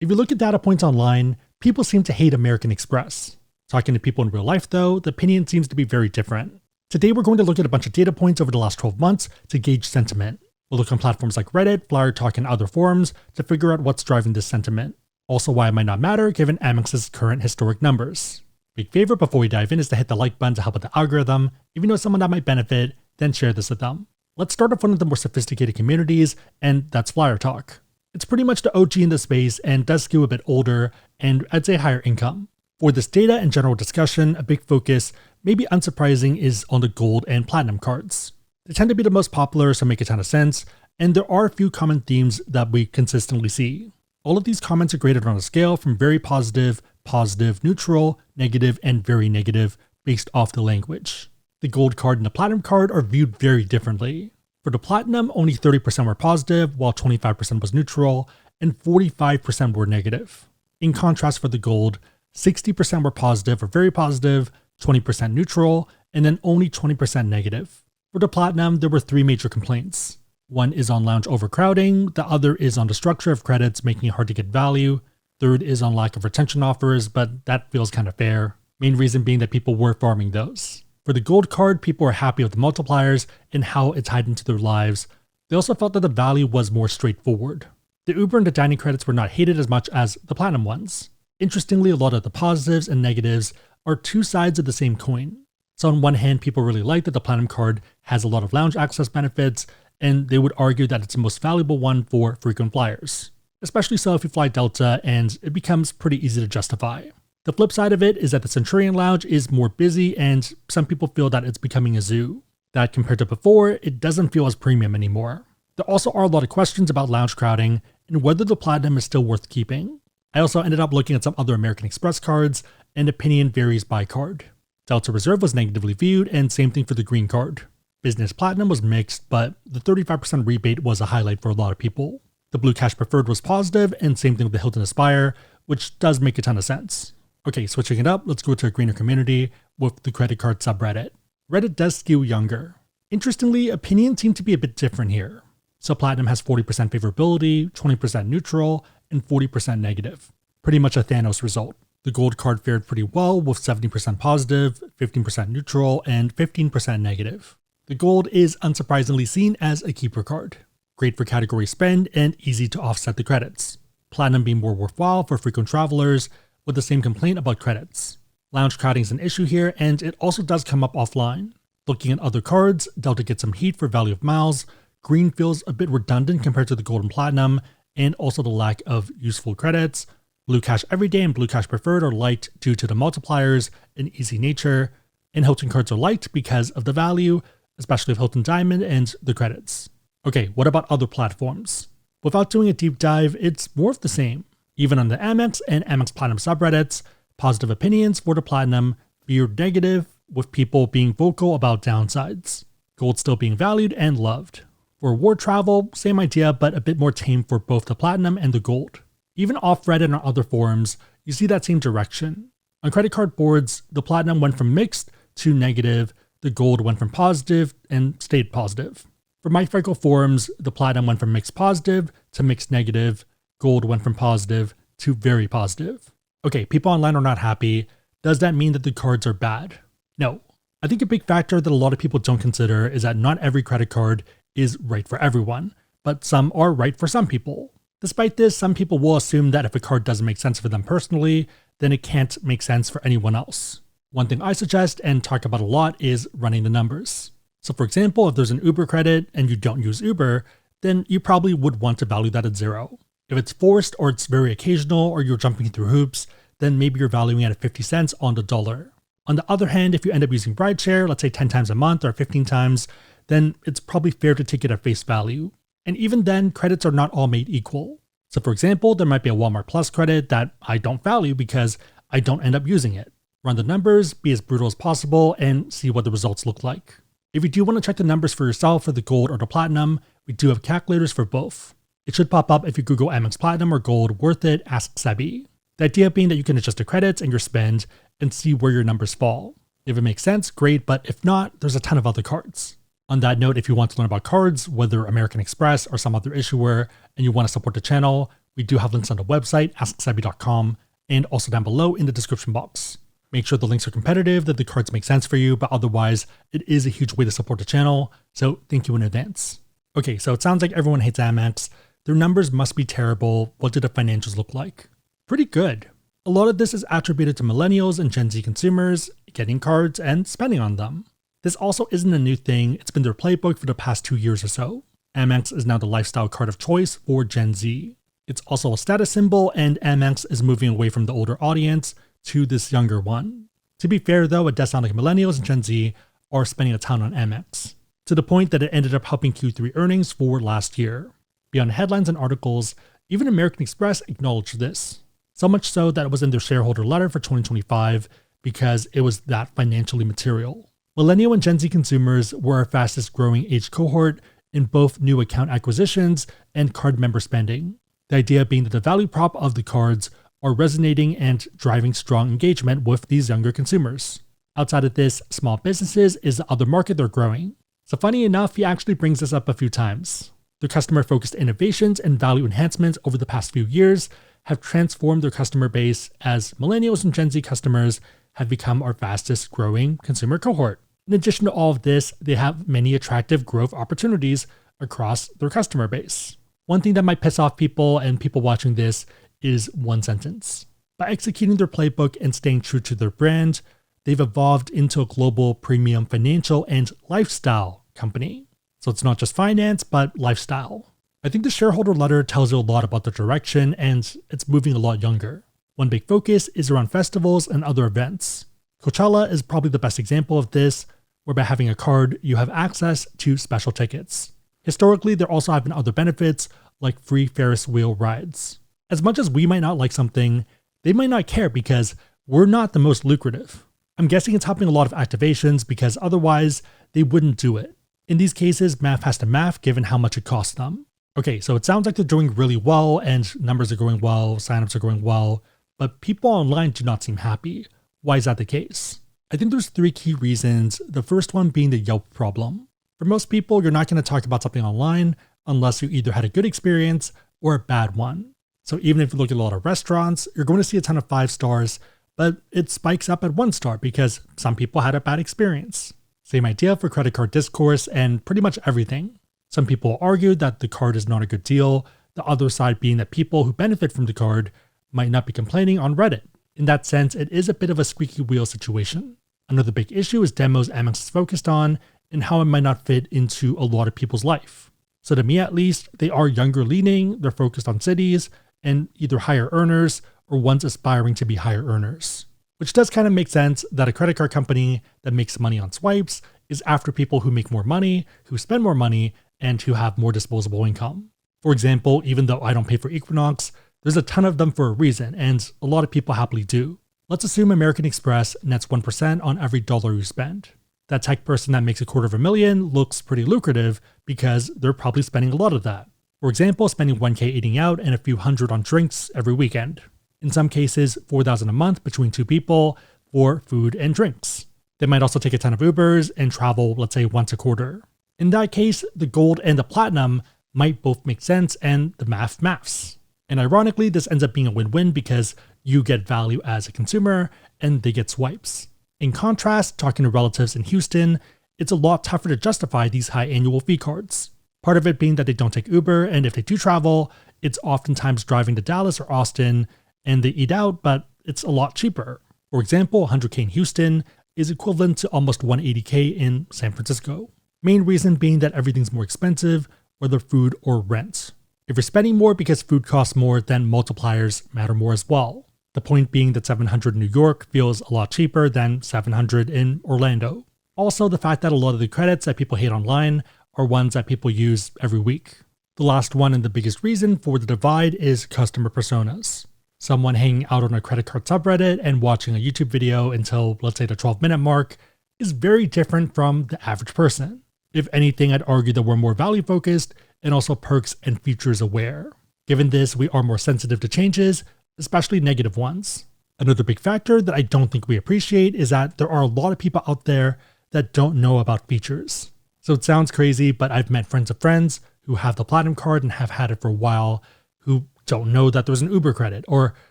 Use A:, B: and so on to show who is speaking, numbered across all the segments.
A: If you look at data points online, people seem to hate American Express. Talking to people in real life though, the opinion seems to be very different. Today we're going to look at a bunch of data points over the last 12 months to gauge sentiment. We'll look on platforms like Reddit, Flyer Talk, and other forums to figure out what's driving this sentiment. Also why it might not matter given Amex's current historic numbers. Big favor before we dive in is to hit the like button to help with the algorithm. If you know someone that might benefit, then share this with them. Let's start off one of the more sophisticated communities, and that's Flyer Talk. It's pretty much the OG in the space and does skew a bit older and I'd say higher income. For this data and general discussion, a big focus, maybe unsurprising, is on the gold and platinum cards. They tend to be the most popular, so make a ton of sense, and there are a few common themes that we consistently see. All of these comments are graded on a scale from very positive, positive, neutral, negative, and very negative based off the language. The gold card and the platinum card are viewed very differently. For the platinum, only 30% were positive, while 25% was neutral, and 45% were negative. In contrast for the gold, 60% were positive or very positive, 20% neutral, and then only 20% negative. For the platinum, there were three major complaints. One is on lounge overcrowding, the other is on the structure of credits making it hard to get value, third is on lack of retention offers, but that feels kind of fair. Main reason being that people were farming those. For the gold card, people are happy with the multipliers and how it tied into their lives. They also felt that the value was more straightforward. The Uber and the dining credits were not hated as much as the platinum ones. Interestingly, a lot of the positives and negatives are two sides of the same coin. So on one hand, people really like that the platinum card has a lot of lounge access benefits, and they would argue that it's the most valuable one for frequent flyers. Especially so if you fly Delta, and it becomes pretty easy to justify. The flip side of it is that the Centurion Lounge is more busy and some people feel that it's becoming a zoo. That compared to before, it doesn't feel as premium anymore. There also are a lot of questions about lounge crowding and whether the platinum is still worth keeping. I also ended up looking at some other American Express cards, and opinion varies by card. Delta Reserve was negatively viewed, and same thing for the green card. Business Platinum was mixed, but the 35% rebate was a highlight for a lot of people. The Blue Cash Preferred was positive, and same thing with the Hilton Aspire, which does make a ton of sense. Okay, switching it up, let's go to a greener community with the credit card subreddit. Reddit does skew younger. Interestingly, opinions seem to be a bit different here. So Platinum has 40% favorability, 20% neutral, and 40% negative. Pretty much a Thanos result. The gold card fared pretty well with 70% positive, 15% neutral, and 15% negative. The gold is unsurprisingly seen as a keeper card. Great for category spend and easy to offset the credits. Platinum being more worthwhile for frequent travelers, with the same complaint about credits. Lounge crowding is an issue here, and it also does come up offline. Looking at other cards, Delta gets some heat for value of miles, green feels a bit redundant compared to the gold and platinum, and also the lack of useful credits. Blue Cash Everyday and Blue Cash Preferred are liked due to the multipliers and easy nature, and Hilton cards are liked because of the value, especially of Hilton Diamond and the credits. Okay, what about other platforms? Without doing a deep dive, it's more of the same. Even on the Amex and Amex Platinum subreddits, positive opinions for the Platinum veered negative, with people being vocal about downsides. Gold still being valued and loved. For reward travel, same idea, but a bit more tame for both the Platinum and the Gold. Even off Reddit and other forums, you see that same direction. On credit card boards, the Platinum went from mixed to negative, the Gold went from positive and stayed positive. For MyFICO forums, the Platinum went from mixed positive to mixed negative, Gold went from positive to very positive. Okay, people online are not happy. Does that mean that the cards are bad? No. I think a big factor that a lot of people don't consider is that not every credit card is right for everyone, but some are right for some people. Despite this, some people will assume that if a card doesn't make sense for them personally, then it can't make sense for anyone else. One thing I suggest and talk about a lot is running the numbers. So for example, if there's an Uber credit and you don't use Uber, then you probably would want to value that at 0. If it's forced or it's very occasional or you're jumping through hoops, then maybe you're valuing it at 50 cents on the dollar. On the other hand, if you end up using rideshare, let's say 10 times a month or 15 times, then it's probably fair to take it at face value. And even then, credits are not all made equal. So for example, there might be a Walmart Plus credit that I don't value because I don't end up using it. Run the numbers, be as brutal as possible, and see what the results look like. If you do want to check the numbers for yourself for the Gold or the Platinum, we do have calculators for both. It should pop up if you Google Amex Platinum or Gold worth it, AskSebby. The idea being that you can adjust the credits and your spend and see where your numbers fall. If it makes sense, great, but if not, there's a ton of other cards. On that note, if you want to learn about cards, whether American Express or some other issuer, and you want to support the channel, we We do have links on the website, AskSebby.com, and also down below in the description box. Make sure the links are competitive, that the cards make sense for you, but otherwise, it is a huge way to support the channel, so thank you in advance. Okay, so it sounds like everyone hates Amex. Their numbers must be terrible. What do the financials look like? Pretty good. A lot of this is attributed to millennials and Gen Z consumers getting cards and spending on them. This also isn't a new thing, it's been their playbook for the past 2 years or so. Amex is now the lifestyle card of choice for Gen Z. It's also a status symbol, and Amex is moving away from the older audience to this younger one. To be fair though, it does sound like millennials and Gen Z are spending a ton on Amex, to the point that it ended up helping Q3 earnings for last year. Beyond headlines and articles, even American Express acknowledged this. So much so that it was in their shareholder letter for 2025 because it was that financially material. Millennial and Gen Z consumers were our fastest growing age cohort in both new account acquisitions and card member spending. The idea being that the value prop of the cards are resonating and driving strong engagement with these younger consumers. Outside of this, small businesses is the other market they're growing. So funny enough, he actually brings this up a few times. Their customer-focused innovations and value enhancements over the past few years have transformed their customer base as millennials and Gen Z customers have become our fastest growing consumer cohort. In addition to all of this, they have many attractive growth opportunities across their customer base. One thing that might piss off people and people watching this is one sentence. By executing their playbook and staying true to their brand, they've evolved into a global premium financial and lifestyle company. So it's not just finance, but lifestyle. I think the shareholder letter tells you a lot about the direction, and it's moving a lot younger. One big focus is around festivals and other events. Coachella is probably the best example of this, where by having a card, you have access to special tickets. Historically, there also have been other benefits, like free Ferris wheel rides. As much as we might not like something, they might not care because we're not the most lucrative. I'm guessing it's helping a lot of activations because otherwise, they wouldn't do it. In these cases, math has to math given how much it costs them. Okay, so it sounds like they're doing really well and numbers are going well, signups are going well, but people online do not seem happy. Why is that the case? I think there's 3 key reasons, the first one being the Yelp problem. For most people, you're not going to talk about something online unless you either had a good experience or a bad one. So even if you look at a lot of restaurants, you're going to see a ton of 5 stars, but it spikes up at 1 star because some people had a bad experience. Same idea for credit card discourse and pretty much everything. Some people argue that the card is not a good deal, the other side being that people who benefit from the card might not be complaining on Reddit. In that sense, it is a bit of a squeaky wheel situation. Another big issue is demos Amex is focused on and how it might not fit into a lot of people's life. So to me at least, they are younger leaning, they're focused on cities, and either higher earners or ones aspiring to be higher earners. Which does kind of make sense that a credit card company that makes money on swipes is after people who make more money, who spend more money, and who have more disposable income. For example, even though I don't pay for Equinox, there's a ton of them for a reason, and a lot of people happily do. Let's assume American Express nets 1% on every dollar you spend. That tech person that makes $250,000 looks pretty lucrative because they're probably spending a lot of that. For example, spending $1,000 eating out and a few hundred on drinks every weekend. In some cases, $4,000 a month between 2 people for food and drinks. They might also take a ton of Ubers and travel, let's say, once a quarter. In that case, the gold and the platinum might both make sense and the maths. And ironically, this ends up being a win-win because you get value as a consumer and they get swipes. In contrast, talking to relatives in Houston, it's a lot tougher to justify these high annual fee cards. Part of it being that they don't take Uber, and if they do travel, it's oftentimes driving to Dallas or Austin, and they eat out, but it's a lot cheaper. For example, $100K in Houston is equivalent to almost $180K in San Francisco. Main reason being that everything's more expensive, whether food or rent. If you're spending more because food costs more, then multipliers matter more as well. The point being that $700 in New York feels a lot cheaper than $700 in Orlando. Also, the fact that a lot of the credits that people hate online are ones that people use every week. The last one and the biggest reason for the divide is customer personas. Someone hanging out on a credit card subreddit and watching a YouTube video until, let's say, the 12-minute mark is very different from the average person. If anything, I'd argue that we're more value-focused and also perks and features aware. Given this, we are more sensitive to changes, especially negative ones. Another big factor that I don't think we appreciate is that there are a lot of people out there that don't know about features. So it sounds crazy, but I've met friends of friends who have the Platinum card and have had it for a while, who don't know that there's an Uber credit or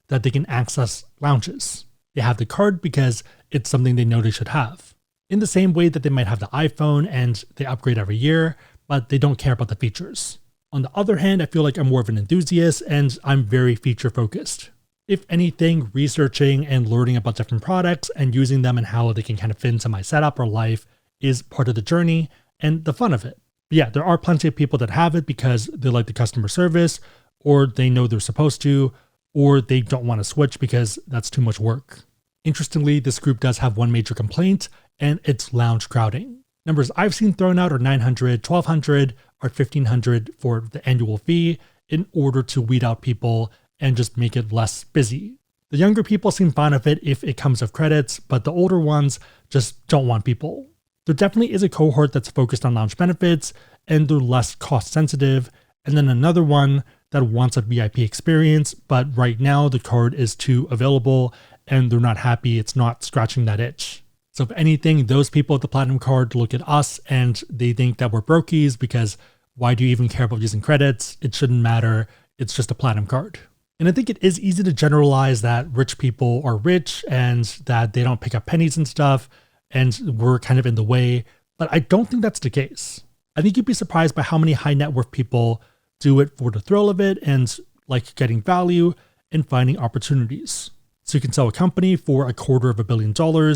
A: that they can access lounges. They have the card because it's something they know they should have. In the same way that they might have the iPhone and they upgrade every year, but they don't care about the features. On the other hand, I feel like I'm more of an enthusiast and I'm very feature focused. If anything, researching and learning about different products and using them and how they can kind of fit into my setup or life is part of the journey and the fun of it. But yeah, there are plenty of people that have it because they like the customer service, or they know they're supposed to, or they don't want to switch because that's too much work. Interestingly, this group does have one major complaint, and it's lounge crowding. Numbers I've seen thrown out are 900, 1200, or 1500 for the annual fee in order to weed out people and just make it less busy. The younger people seem fine with it if it comes with credits, but the older ones just don't want people. There definitely is a cohort that's focused on lounge benefits and they're less cost sensitive, and then another one that wants a VIP experience, but right now the card is too available and they're not happy, it's not scratching that itch. So if anything, those people with the platinum card look at us and they think that we're brokies because why do you even care about using credits? It shouldn't matter, it's just a platinum card. And I think it is easy to generalize that rich people are rich and that they don't pick up pennies and stuff, and we're kind of in the way, but I don't think that's the case. I think you'd be surprised by how many high net worth people do it for the thrill of it and like getting value and finding opportunities. So you can sell a company for $250 million,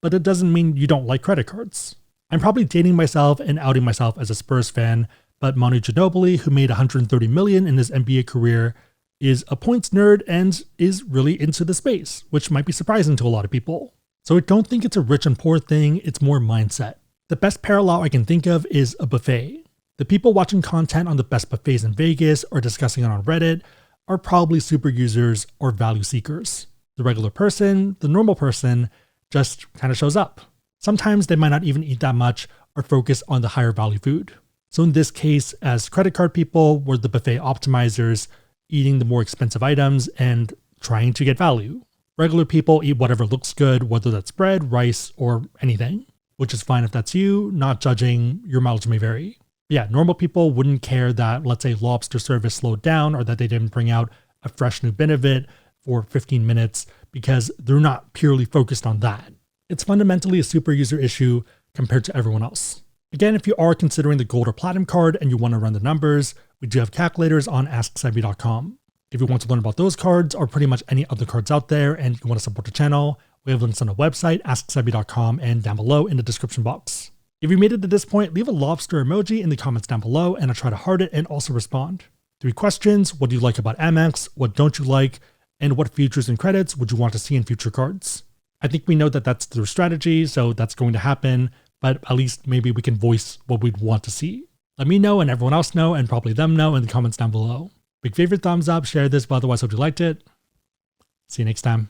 A: but it doesn't mean you don't like credit cards. I'm probably dating myself and outing myself as a Spurs fan, but Manu Ginobili, who made $130 million in his NBA career, is a points nerd and is really into the space, which might be surprising to a lot of people. So I don't think it's a rich and poor thing, it's more mindset. The best parallel I can think of is a buffet. The people watching content on the best buffets in Vegas or discussing it on Reddit are probably super users or value seekers. The regular person, the normal person, just kind of shows up. Sometimes they might not even eat that much or focus on the higher value food. So in this case, as credit card people, we're the buffet optimizers, eating the more expensive items and trying to get value. Regular people eat whatever looks good, whether that's bread, rice, or anything, which is fine if that's you, not judging, your mileage may vary. Yeah, normal people wouldn't care that, let's say, lobster service slowed down or that they didn't bring out a fresh new bin of it for 15 minutes because they're not purely focused on that. It's fundamentally a super user issue compared to everyone else. Again, if you are considering the gold or platinum card and you want to run the numbers, we do have calculators on AskSebby.com. If you want to learn about those cards or pretty much any other cards out there and you want to support the channel, we have links on the website, AskSebby.com, and down below in the description box. If you made it to this point, leave a lobster emoji in the comments down below and I'll try to heart it and also respond. 3 questions: what do you like about Amex? What don't you like? And what features and credits would you want to see in future cards? I think we know that that's their strategy, so that's going to happen, but at least maybe we can voice what we'd want to see. Let me know and everyone else know and probably them know in the comments down below. Big favorite, thumbs up, share this, but otherwise hope you liked it. See you next time.